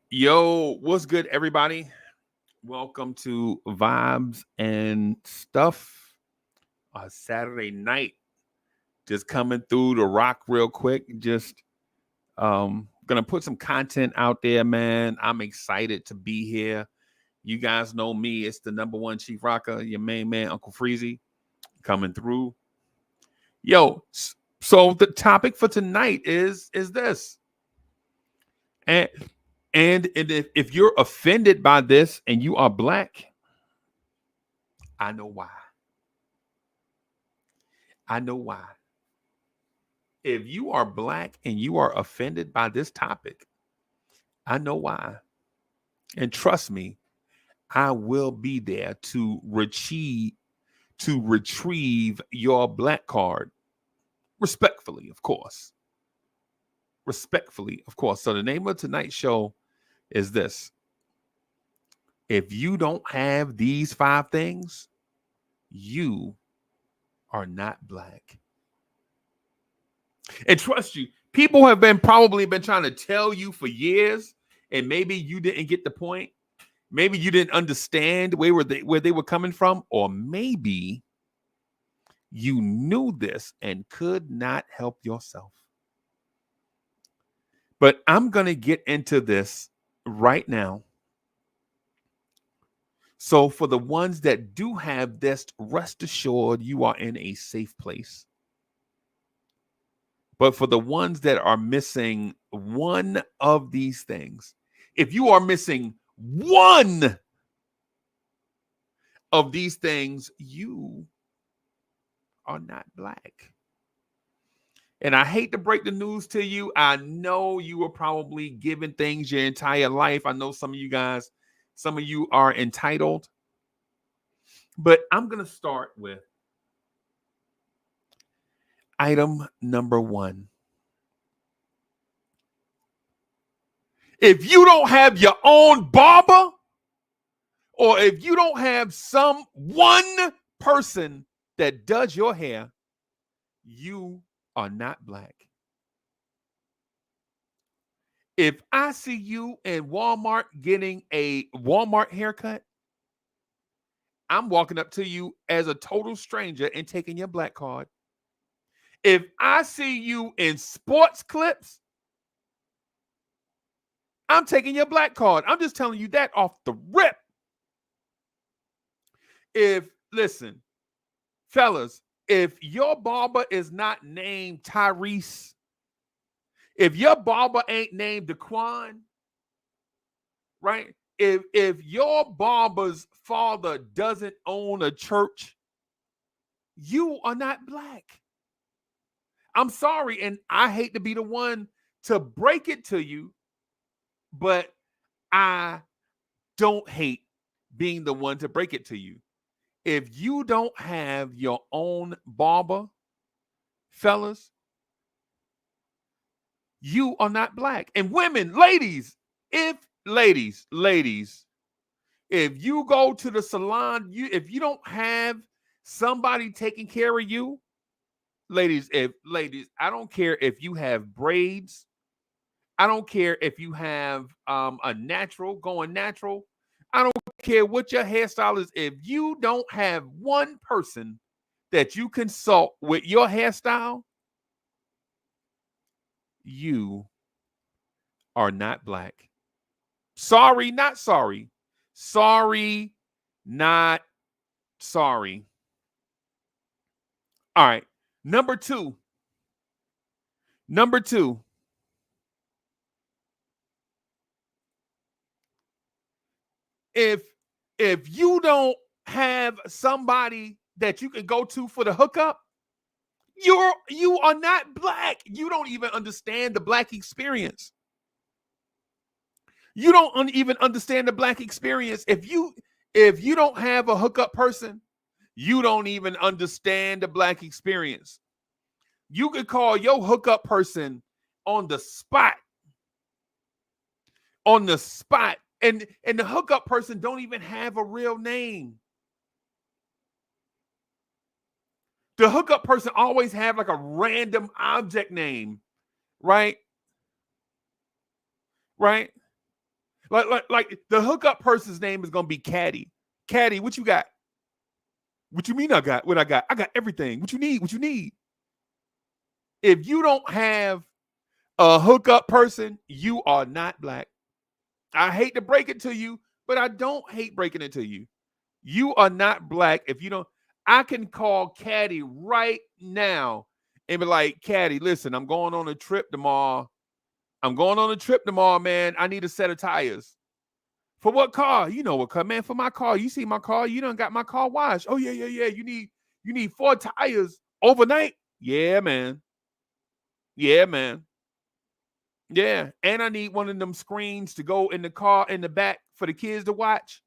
Yo, what's good, everybody? Welcome to Vibes and Stuff. Saturday night, just coming through the rock real quick. Just gonna put some content out there, man. I'm excited to be here. You guys know me. It's the number one chief rocker, your main man, Uncle Freezy, coming through. Yo, so the topic for tonight is this, and and if you're offended by this and you are black, I know why. I know why. If you are black and you are offended by this topic, I know why. And trust me, I will be there to retrieve your black card respectfully, of course. Respectfully, of course. So the name of tonight's show is this. If you don't have these five things, you are not black. And trust you, people have probably been trying to tell you for years, and maybe you didn't get the point. Maybe you didn't understand where they were coming from, or maybe you knew this and could not help yourself. But I'm gonna get into this right now. So for the ones that do have this, rest assured you are in a safe place. But for the ones that are missing one of these things, if you are missing one of these things, you are not black. And I hate to break the news to you. I know you were probably given things your entire life. I know some of you guys, some of you are entitled. But I'm going to start with item number one. If you don't have your own barber, or if you don't have some one person that does your hair, you are not black. If I see you in Walmart getting a Walmart haircut, I'm walking up to you as a total stranger and taking your black card. If I see you in sports clips, I'm taking your black card. I'm just telling you that off the rip. Listen, fellas, if your barber is not named Tyrese, if your barber ain't named Daquan, right? If your barber's father doesn't own a church, you are not black. I'm sorry, and I hate to be the one to break it to you, but I don't hate being the one to break it to you. If you don't have your own barber, fellas, you are not black. And women, ladies, if you go to the salon, if you don't have somebody taking care of you, ladies, I don't care if you have braids. I don't care if you have a natural going natural. I don't care what your hairstyle is. If you don't have one person that you consult with your hairstyle, you are not black. Sorry, not sorry. Sorry, not sorry. All right. Number two. Number two. If you don't have somebody that you can go to for the hookup, you are not black. You don't even understand the black experience. You don't even understand the black experience. If you don't have a hookup person, you don't even understand the black experience. You could call your hookup person on the spot. On the spot. And the hookup person don't even have a real name. The hookup person always have like a random object name, right? Right? Like the hookup person's name is gonna be Caddy. Caddy, what you got? What you mean I got? What I got? I got everything. What you need? What you need? If you don't have a hookup person, you are not black. I hate to break it to you, but I don't hate breaking it to you. You are not black if you don't. I can call Caddy right now and be like, Caddy, listen, I'm going on a trip tomorrow. Man. I need a set of tires. For what car? You know what car, man? For my car. You see my car. You done got my car washed. Oh, yeah. You need 4 tires overnight? Yeah, man. Yeah. And I need one of them screens to go in the car in the back for the kids to watch.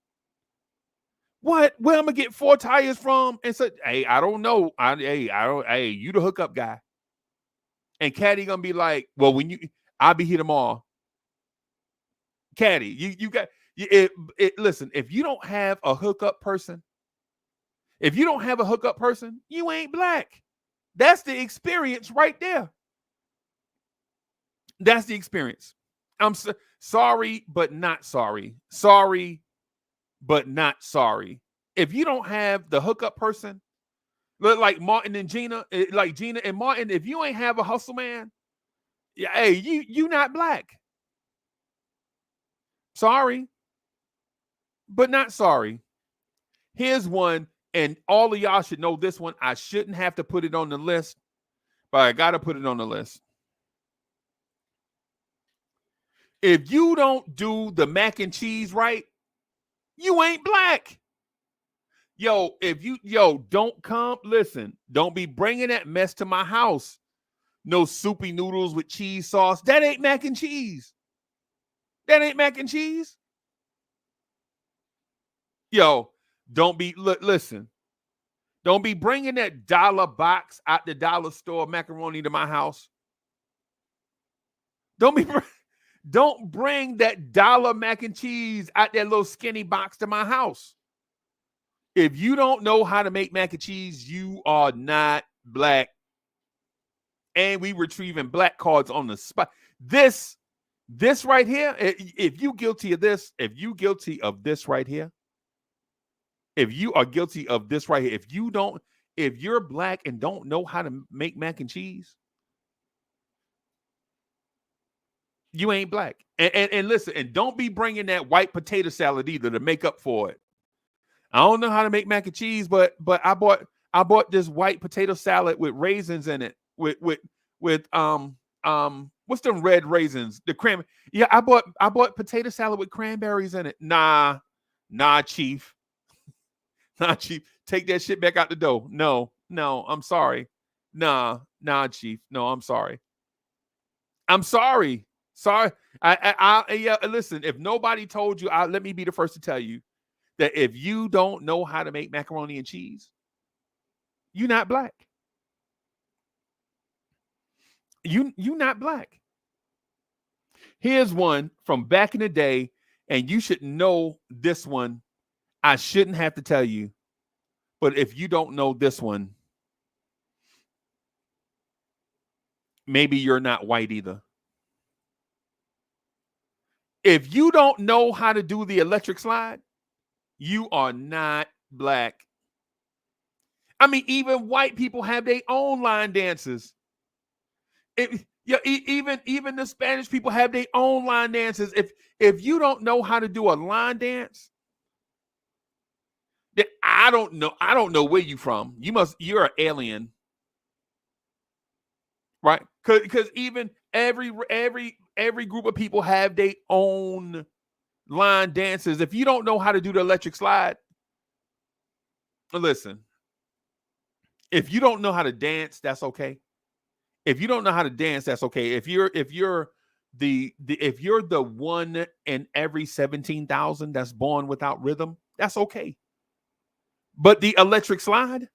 What? Where I'm gonna get 4 tires from? And so, hey, I don't know. Hey, you the hookup guy. And Caddy gonna be like, well, I'll be here tomorrow. Caddy, you got listen, if you don't have a hookup person, you ain't black. That's the experience right there. That's the experience. I'm sorry, but not sorry. Sorry, but not sorry. If you don't have the hookup person, like Martin and Gina, like Gina and Martin, if you ain't have a hustle man, hey, you not black. Sorry, but not sorry. Here's one, and all of y'all should know this one. I shouldn't have to put it on the list, but I got to put it on the list. If you don't do the mac and cheese right, you ain't black. Don't come, listen, don't be bringing that mess to my house. No soupy noodles with cheese sauce. That ain't mac and cheese. Listen. Don't be bringing that dollar box out the dollar store macaroni to my house. Don't bring that dollar mac and cheese out that little skinny box to my house. If you don't know how to make mac and cheese, you are not black. And we retrieving black cards on the spot. This right here, if you guilty of this, if you are guilty of this right here, if you're black and don't know how to make mac and cheese, you ain't black. And listen, and don't be bringing that white potato salad either to make up for it. I don't know how to make mac and cheese, but I bought this white potato salad with raisins in it. With what's them red raisins? The cran. Yeah, I bought potato salad with cranberries in it. Nah, chief. Nah, chief. Take that shit back out the dough. No, I'm sorry. Nah, chief. No, I'm sorry. Sorry. Listen, if nobody told you, let me be the first to tell you that if you don't know how to make macaroni and cheese, you're not black. You not black. Here's one from back in the day, and you should know this one. I shouldn't have to tell you, but if you don't know this one, maybe you're not white either. If you don't know how to do the electric slide, you are not black. I mean, even white people have their own line dances. Even the Spanish people have their own line dances. If you don't know how to do a line dance, then I don't know where you from. You're an alien, right? Because even every group of people have their own line dances. If you don't know how to do the electric slide, listen. If you don't know how to dance, that's okay. If you don't know how to dance, that's okay. If you're the one in every 17,000 that's born without rhythm, that's okay. But the electric slide,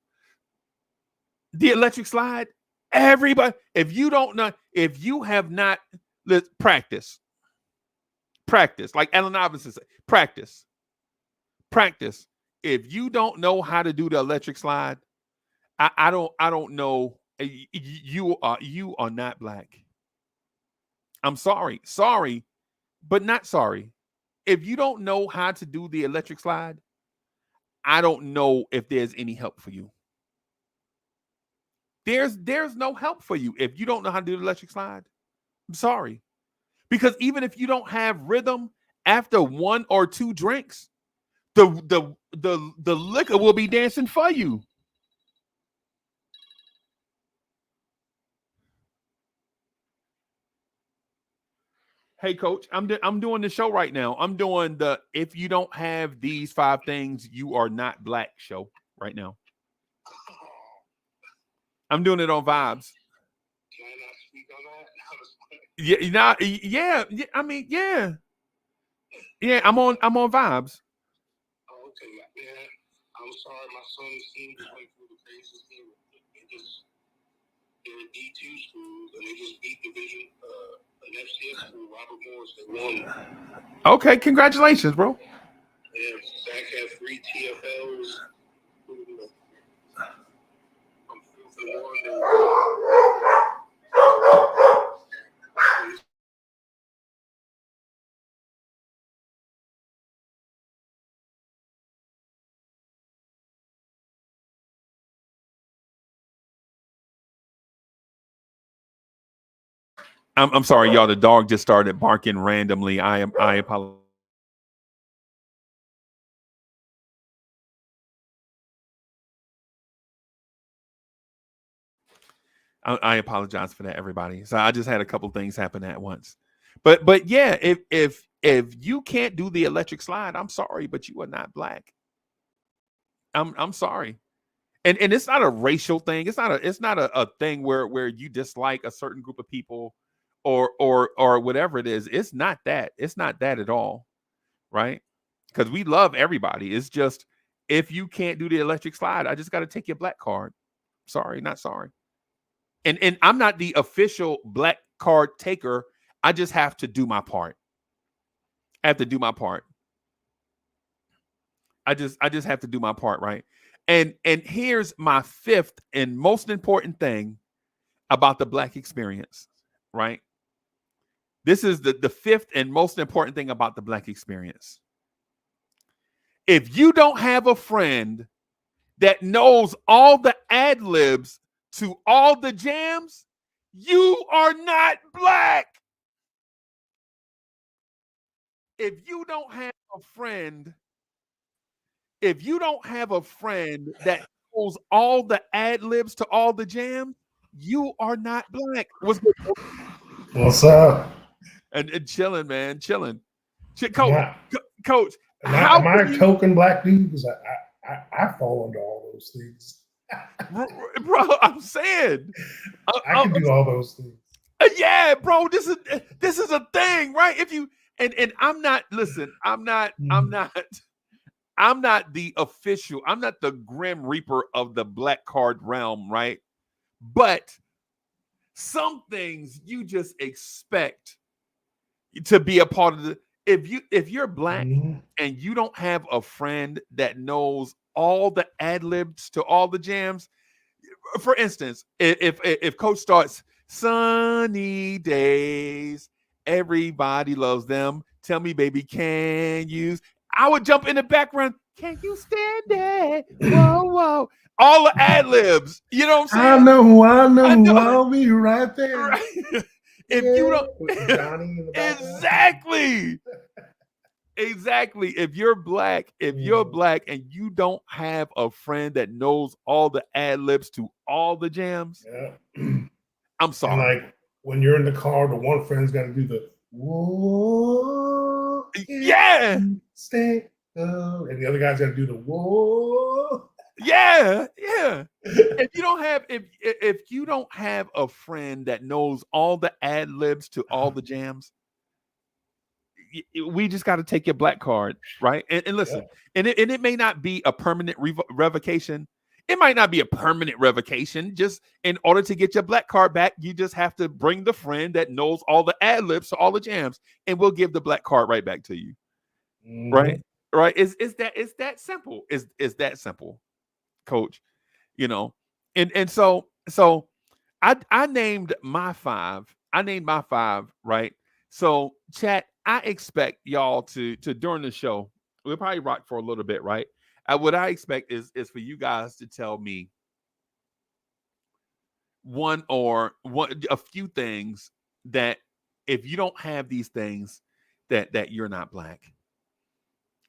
everybody, if you have not, let's practice. Like Allen Iverson said, practice. If you don't know how to do the electric slide, I don't know. You are not black. I'm sorry, but not sorry. if you don't know how to do the electric slide, I don't know if there's any help for you. There's no help for you if you don't know how to do the electric slide. I'm sorry. Because even if you don't have rhythm after 1 or 2 drinks, the liquor will be dancing for you. Hey, coach, I'm doing the show right now. I'm doing the if you don't have these 5 things, you are not black show right now. I'm doing it on Vibes. Can I not speak on that? Yeah, not yeah. I mean, yeah. I'm on Vibes. Oh, okay, man. I'm sorry, my son seemed to went through the phases here. They're D2 schools, and they just beat Division, an FCS school, Robert Morris. They won. Okay, congratulations, bro. Yeah, Zach had 3 TFLs. I'm 4-1. I'm sorry, y'all. The dog just started barking randomly. I apologize. I apologize for that, everybody. So I just had a couple things happen at once. But yeah, if you can't do the electric slide, I'm sorry, but you are not black. I'm sorry. And it's not a racial thing. It's not a thing where you dislike a certain group of people or whatever it is. It's not that. It's not that at all. Right? Because we love everybody. It's just if you can't do the electric slide, I just got to take your black card. Sorry, not sorry. And I'm not the official black card taker. I just have to do my part. I have to do my part. I just have to do my part, right? And here's my 5th and most important thing about the black experience, right? This is the 5th and most important thing about the black experience. If you don't have a friend that knows all the ad libs to all the jams, you are not black. If you don't have a friend that knows all the ad libs to all the jams, you are not black. What's up? And chilling, man, chilling. Coach, am I a token black dude? Because I fall into all those things. Bro, I'm saying I can do all those things. Yeah, bro, this is a thing, right? If you and I'm not the official, I'm not the Grim Reaper of the black card realm, right? But some things you just expect to be a part of the if you're black and you don't have a friend that knows all the ad libs to all the jams. For instance, if coach starts sunny days, everybody loves them. Tell me, baby, can you? I would jump in the background. Can you stand it? Whoa, whoa. All the ad libs. You know what I'm saying? I know. I'll be right there. Right? If you don't, Johnny in the exactly. If you're black, and you don't have a friend that knows all the ad libs to all the jams, I'm sorry. And like when you're in the car, the one friend's got to do the whoa, yeah, stay, and the other guy's got to do the whoa. Yeah. If you don't have a friend that knows all the ad libs to all the jams, we just got to take your black card, right? And listen, and it may not be a permanent revocation. It might not be a permanent revocation. Just in order to get your black card back, you just have to bring the friend that knows all the ad libs to all the jams, and we'll give the black card right back to you. Right? It's that simple. It's that simple, coach. You know, and so I named my 5. Right? So, chat, I expect y'all to during the show, we'll probably rock for a little bit, right? What I expect is for you guys to tell me a few things that if you don't have these things, that you're not black.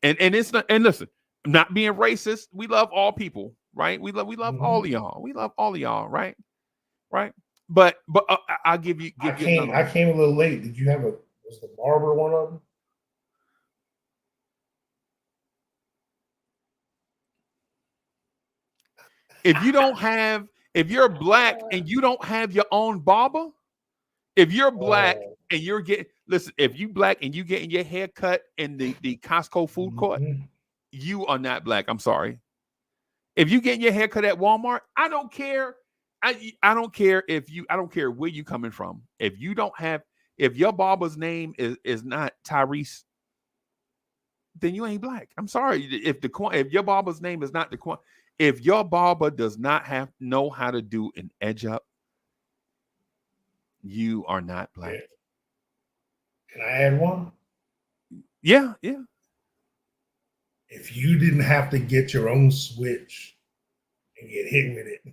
And it's not. And listen, I'm not being racist. We love all people, right? We love all of y'all. We love all of y'all, right? Right. But I'll give you another one. I came a little late. Did you have was the barber one of them? If you're black and you don't have your own barber, if you're black and you're if you black and you getting your hair cut in the Costco food court, you are not black. I'm sorry. If you getting your hair cut at Walmart, I don't care. I don't care I don't care where you coming from. If your barber's name is not Tyrese, then you ain't black. I'm sorry. If your barber's name is not if your barber does not know how to do an edge up, you are not black. Yeah. Can I add one? Yeah. If you didn't have to get your own switch and get hit with it.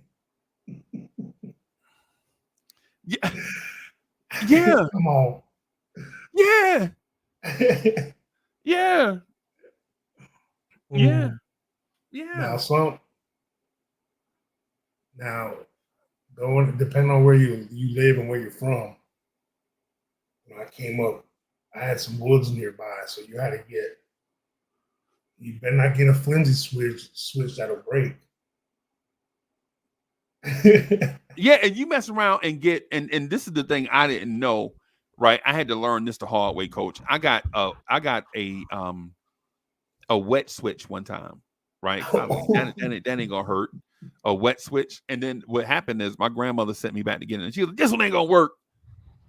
Yeah. Come on. Yeah. Yeah. Yeah. Yeah. Now, depending on where you live and where you're from. When I came up, I had some woods nearby, so you better not get a flimsy switch that'll break. Yeah, and you mess around and get and this is the thing I didn't know, right? I had to learn this the hard way, Coach. I got a wet switch one time, right? That ain't gonna hurt. A wet switch, and then what happened is my grandmother sent me back to get it, and she was like, "This one ain't gonna work."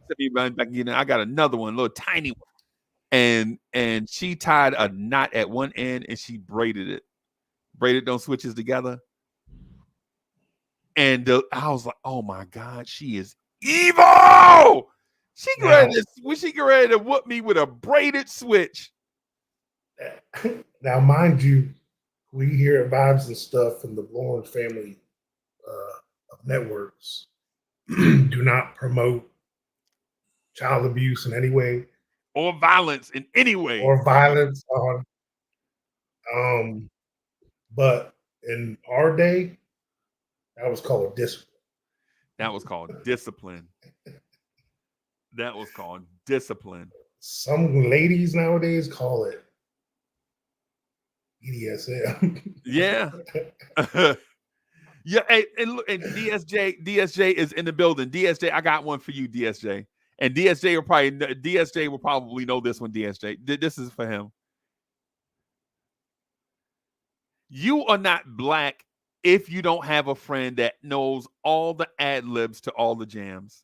Sent me back to get it. I got another one, a little tiny one, and she tied a knot at one end and she braided those switches together. And I was like, "Oh my God, she is evil! She ready to whoop me with a braided switch." Now, mind you, we hear Vibes and Stuff from the Lauren family of networks do not promote child abuse in any way, or violence in any way, but in our day, that was called discipline. That was called discipline. That was called discipline. Some ladies nowadays call it BDSM. Yeah. Yeah. And look, and DSJ is in the building. DSJ, I got one for you, DSJ. And DSJ will probably know this one, DSJ. This is for him. You are not black if you don't have a friend that knows all the ad libs to all the jams.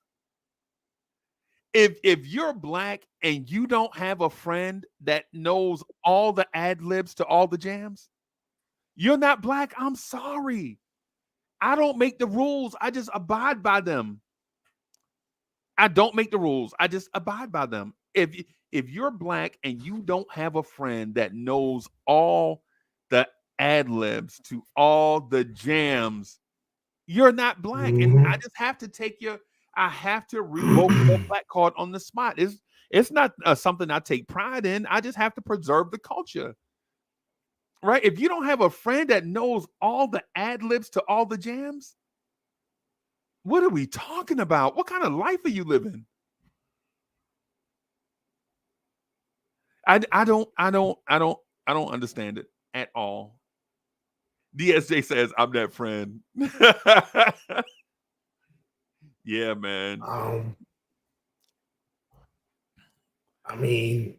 If you're black and you don't have a friend that knows all the ad libs to all the jams, you're not black. I'm sorry. I don't make the rules. I just abide by them. I don't make the rules. I just abide by them. If you're black and you don't have a friend that knows all the ad libs to all the jams, you're not black. Mm-hmm. And I just have to I have to revoke your black card on the spot. It's not something I take pride in. I just have to preserve the culture. Right? If you don't have a friend that knows all the ad libs to all the jams, what are we talking about? What kind of life are you living? I don't understand it at all. DSJ says I'm that friend. Yeah, man. I mean,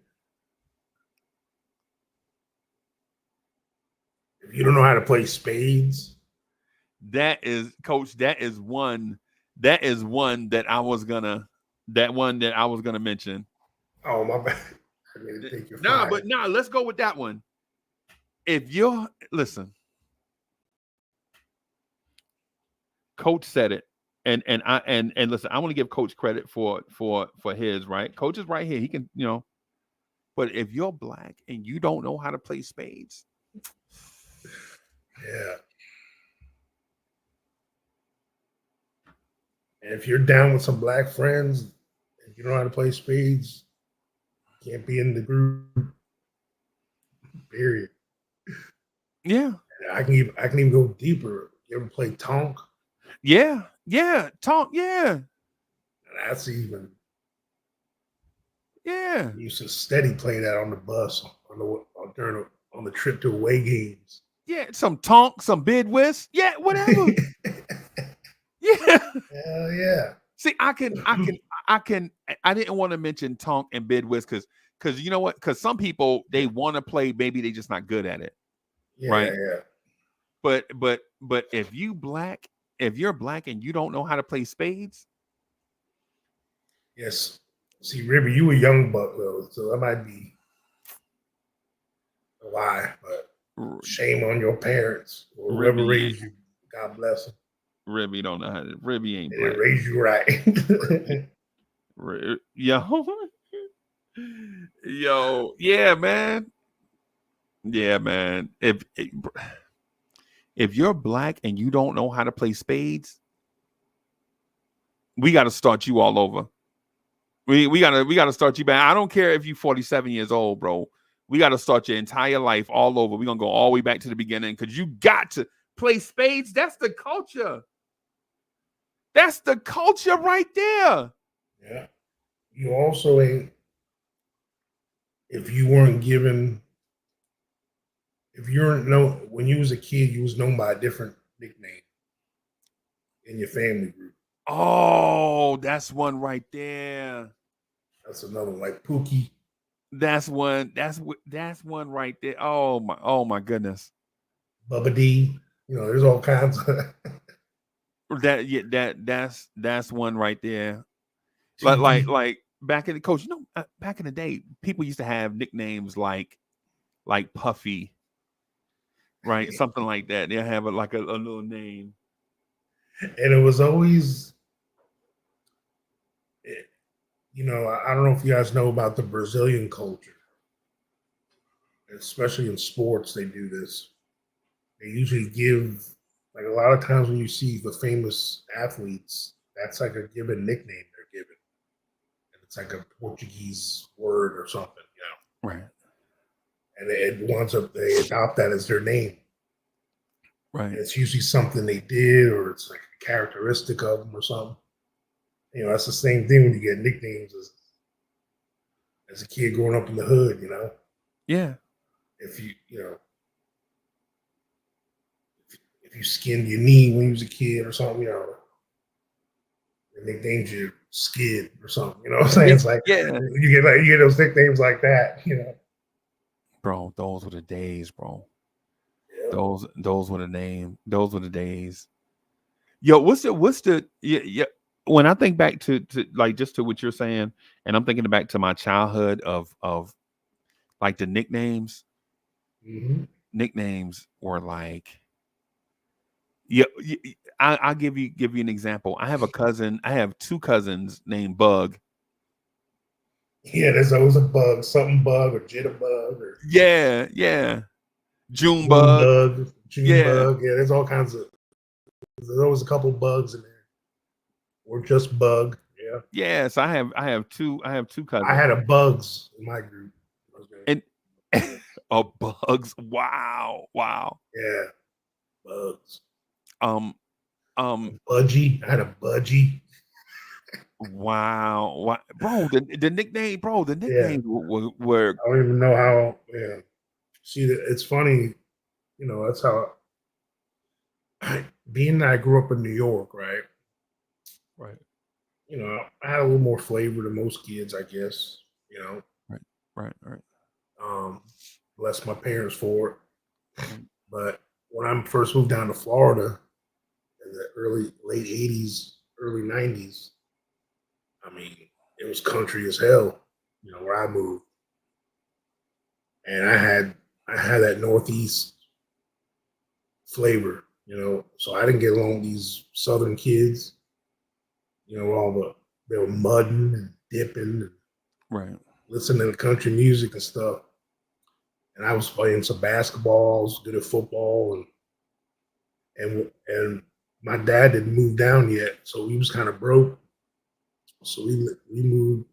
if you don't know how to play spades, that is one that I was gonna mention. Oh, my bad. Let's go with that one. Listen, Coach said it. and listen, I want to give Coach credit for his right. Coach is right here. He can, but if you're black and you don't know how to play spades, Yeah. And if you're down with some black friends and you know how to play spades, you can't be in the group. Period. yeah, I can even go deeper. You ever play Tonk? yeah, talk, yeah, That's even. yeah, We used to steady play that on the bus on the trip to away games. yeah. Some tonk, some bid whist, yeah, whatever. Yeah. Hell yeah. See, I didn't want to mention tonk and bid whist because you know what? Because some people they want to play, maybe they just not good at it, right? Yeah. But if you're black and you don't know how to play spades, Yes. See, Ribby, you a young buck though, so that might be a lie, but shame on your parents or whoever raised you. God bless them. Ribby don't know how to. Ribby ain't They black. raised you right. Yo, yeah, man. Yeah, man. If you're black and you don't know how to play spades, we got to start you all over. We gotta start you back. I don't care if you're 47 years old, bro. We got to start your entire life all over. We're gonna go all the way back to the beginning because you got to play spades. That's the culture. That's the culture right there. Yeah. You also ain't, if you weren't when you was a kid, you was known by a different nickname in your family group. Oh, that's one right there. That's another one, like Pookie. That's one. That's one right there. Oh my goodness. Bubba D. There's all kinds of that's one right there. Like back in the coach, back in the day, people used to have nicknames like Puffy, right? Something like that. They'll have a little name. And it was always, I don't know if you guys know about the Brazilian culture, especially in sports. They do this. They usually give, like, a lot of times when you see the famous athletes, that's like a given nickname they're given. And it's like a Portuguese word or something, Right. And they adopt that as their name. Right. And it's usually something they did, or it's like a characteristic of them or something. That's the same thing when you get nicknames as a kid growing up in the hood, Yeah. If if you skinned your knee when you was a kid or something, they named you Skid or something. You know what I'm saying? Yeah, it's like you get those nicknames like that, Bro, those were the days, bro. Yeah. Those were the name. Those were the days. Yo, what's the yeah. When I think back to like just to what you're saying, and I'm thinking back to my childhood of like the nicknames. Mm-hmm. Nicknames were like, yeah. I'll give you an example. I have two cousins named Bug. Yeah, there's always a bug, something bug or jitterbug or Yeah. June bug. June bug. Yeah, there's all kinds of. There's always a couple bugs in there, or just bug. Yeah. Yes, I have two cousins. I had a bugs in my group. And bugs. Wow. Yeah, bugs. Budgie. I had a budgie. Wow. Bro, the nickname, bro, the nickname were I don't even know how. Yeah. See, it's funny. That's how. Being that I grew up in New York, right? Right. I had a little more flavor than most kids, I guess. Right. Bless my parents for it. But when I first moved down to Florida in the late 80s, early 90s, I mean, it was country as hell, where I moved. And I had that Northeast flavor, so I didn't get along with these Southern kids. they were mudding and dipping and Right. listening to country music and stuff. And I was playing some basketball, I was good at football, and my dad didn't move down yet, so we was kind of broke. So we moved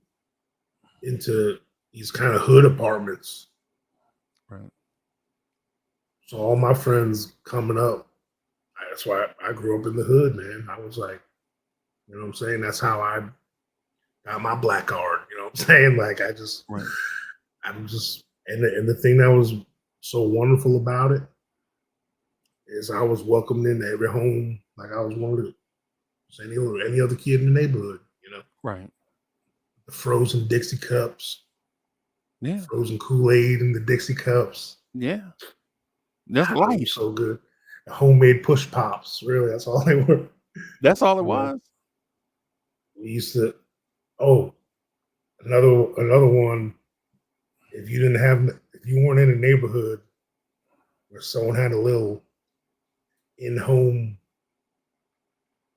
into these kind of hood apartments. Right. So all my friends coming up, that's why I grew up in the hood, man. I was like, you know what I'm saying? That's how I got my black card. You know what I'm saying? Like Right. I'm just, and the thing that was so wonderful about it is I was welcomed into every home like I was one of any other kid in the neighborhood. You know, Right. the frozen Dixie cups, Yeah. frozen Kool-Aid in the Dixie cups. Yeah. That's It life. was so good. The homemade push pops, really, that's all they were. That's all it You know, was. we used to. Oh, another one. If you weren't in a neighborhood where someone had a little in-home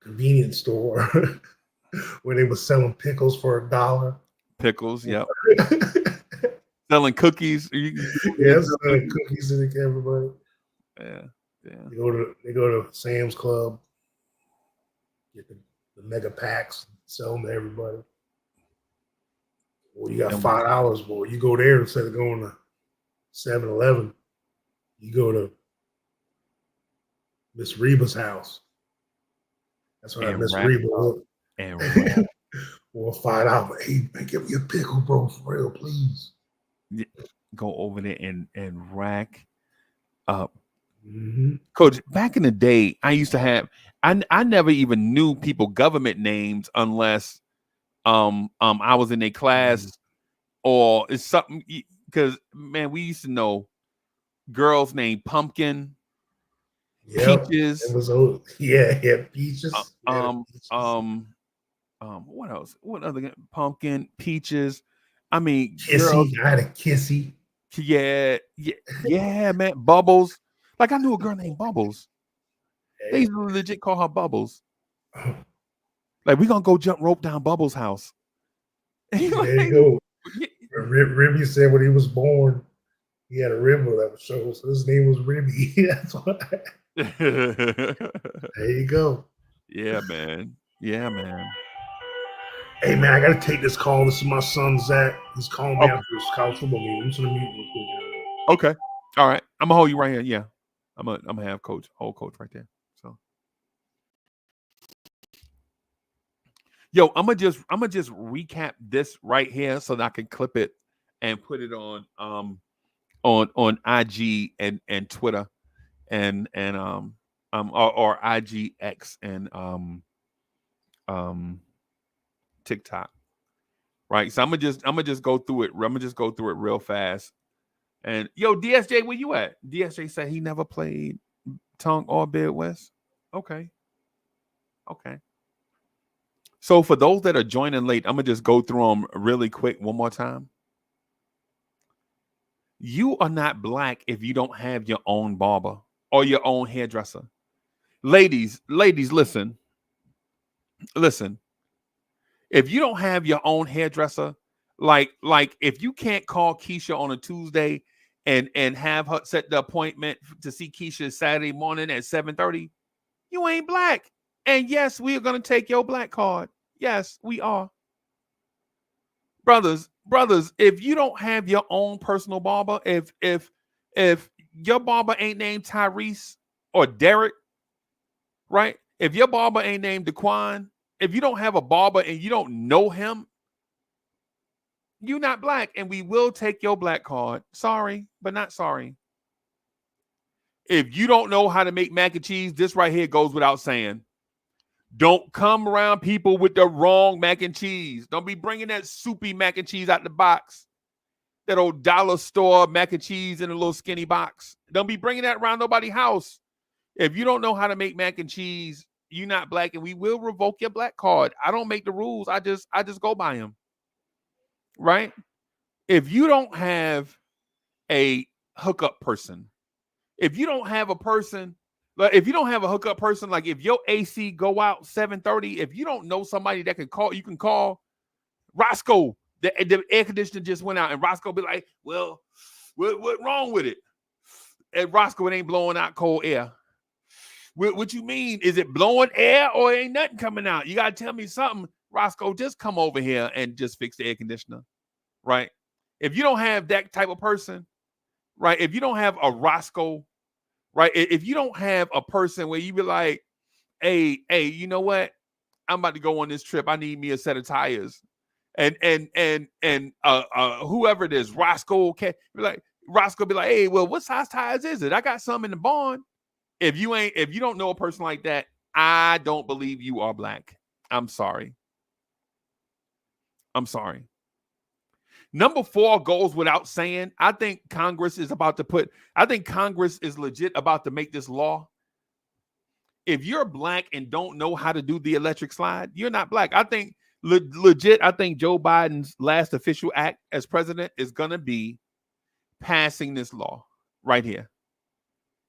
convenience store where they were selling pickles for $1. Pickles. Yep. Selling cookies. Yes, cookies to everybody. Yeah. Yeah. They go to Sam's Club, get the mega packs, sell them to everybody. Well, you got $5, boy. You go there instead of going to 7-Eleven. You go to Miss Reba's house. That's what Miss Reba. And or $5. Hey, man, give me a pickle, bro, for real, please. Go over there and rack up. Mm-hmm. Coach, back in the day, I used to have I never even knew people government names unless I was in a class or it's something, because man, we used to know girls named Pumpkin, Peaches. It was Peaches. What else? What other Pumpkin, Peaches? I mean, Kissy. girls, I had a Kissy. Yeah, man. Bubbles. Like I knew a girl named Bubbles. They used to legit call her Bubbles. Like we gonna go jump rope down Bubbles' house. There you go. Ribby said when he was born, he had a river that was show, so his name was Ribby. That's why. There you go. Yeah, man. Yeah, man. Hey, man, I got to take this call. This is my son, Zach. He's calling me after his college football meeting. I'm just going to mute real quick. Okay. All right. I'm going to hold you right here. Yeah. I'm going to have Coach right there. So. Yo, I'm gonna just recap this right here so that I can clip it and put it on IG and Twitter and or IGX and TikTok. Right. So I'm gonna just go through it. I'm gonna just go through it real fast. And yo, DSJ, where you at? DSJ said he never played Tongue or Bid West. Okay. So for those that are joining late, I'm going to just go through them really quick one more time. You are not black if you don't have your own barber or your own hairdresser. Ladies, listen. If you don't have your own hairdresser, like if you can't call Keisha on a Tuesday and have her set the appointment to see Keisha Saturday morning at 7:30, you ain't black. And yes, we are going to take your black card. Yes, we are. Brothers, if you don't have your own personal barber, if your barber ain't named Tyrese or Derek, right? If your barber ain't named Daquan, if you don't have a barber and you don't know him, you're not black, and we will take your black card. Sorry, but not sorry. If you don't know how to make mac and cheese, this right here goes without saying. Don't come around people with the wrong mac and cheese. Don't be bringing that soupy mac and cheese out the box. That old dollar store mac and cheese in a little skinny box. Don't be bringing that around nobody's house. If you don't know how to make mac and cheese, you're not black, and we will revoke your black card. I don't make the rules. I just go by them. Right? If you don't have a hookup person, if you don't have a person Like if you don't have a hookup person, like if your AC go out 7:30, if you don't know somebody that can call, you can call Roscoe. The air conditioner just went out, and Roscoe be like, "Well, what wrong with it?" And Roscoe, it ain't blowing out cold air. What you mean? Is it blowing air or ain't nothing coming out? You gotta tell me something, Roscoe. Just come over here and just fix the air conditioner, right? If you don't have that type of person, right? If you don't have a Roscoe, right? If you don't have a person where you be like, hey, you know what? I'm about to go on this trip. I need me a set of tires. And whoever it is, Roscoe be like, hey, well, what size tires is it? I got some in the barn. If you don't know a person like that, I don't believe you are black. I'm sorry. Number 4 goes without saying. I think Congress is legit about to make this law. If you're black and don't know how to do the electric slide, you're not black. I think legit, I think Joe Biden's last official act as president is going to be passing this law right here.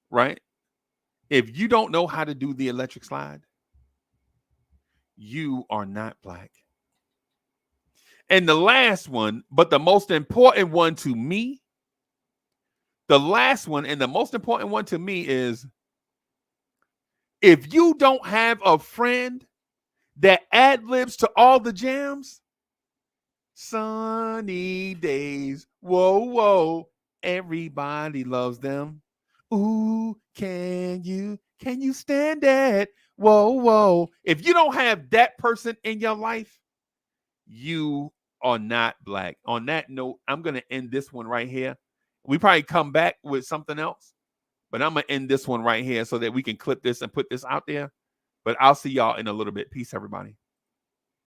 Right? If you don't know how to do the electric slide, you are not black. And the last one, but the most important one to me, is if you don't have a friend that ad-libs to all the jams, sunny days, whoa, everybody loves them. Ooh, can you stand it? Whoa. If you don't have that person in your life, you are not black. On that note, I'm going to end this one right here. We probably come back with something else, but I'm going to end this one right here so that we can clip this and put this out there. But I'll see y'all in a little bit. Peace, everybody.